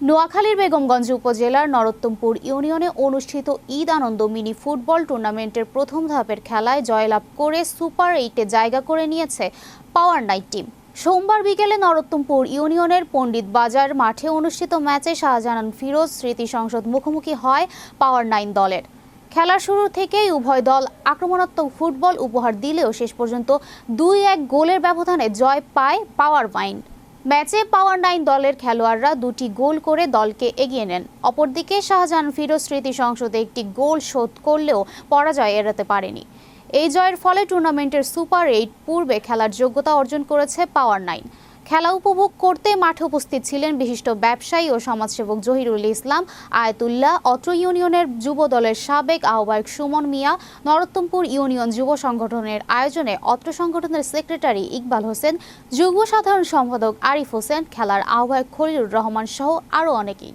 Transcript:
নোয়াখালীর বেগমগঞ্জ উপজেলার নরোত্তমপুর ইউনিয়নে অনুষ্ঠিত ঈদ আনন্দ মিনি ফুটবল টুর্নামেন্টের প্রথম ধাপের খেলায় জয়লাভ করে সুপার 8-এ জায়গা করে নিয়েছে পাওয়ার 9 টিম। সোমবার বিকেলে নরোত্তমপুর ইউনিয়নের পণ্ডিত বাজার মাঠে অনুষ্ঠিত ম্যাচে শাহজাহান ফিরোজ স্মৃতি সংসদ মুখোমুখি হয় পাওয়ার 9 দলের। খেলার শুরু থেকেই উভয় দল আক্রমণাত্মক ফুটবল উপহার দিলেও শেষ পর্যন্ত 2-1 গোলের ব্যবধানে জয় পায় পাওয়ার 9। ম্যাচে পাওয়ার 9 দলের খেলোয়াড়রা দুটি গোল করে দলকে এগিয়ে নেন। অপরদিকে শাহজাহান ফিরোজ স্মৃতি সংসদে একটি গোল শোধ করলেও পরাজয় এড়াতে পারেনি। এই জয়ের ফলে টুর্নামেন্টের সুপার 8 পূর্বে খেলার যোগ্যতা অর্জন করেছে পাওয়ার 9। খেলা উপভোগ করতে মাঠে উপস্থিত ছিলেন বিশিষ্ট ব্যবসায়ী ও সমাজসেবক জহিরুল ইসলাম, আয়াতুল্লাহ, অত্র ইউনিয়নের যুব দলের সাবেক আহ্বায়ক সুমন মিয়া, নরোত্তমপুর ইউনিয়ন যুব সংগঠনের আয়োজনে অত্র সংগঠনের সেক্রেটারি ইকবাল হোসেন, যুগ্ম সাধারণ সম্পাদক আরিফ হোসেন, খেলার আহ্বায়ক খলিলুর রহমান সহ আরও অনেকেই।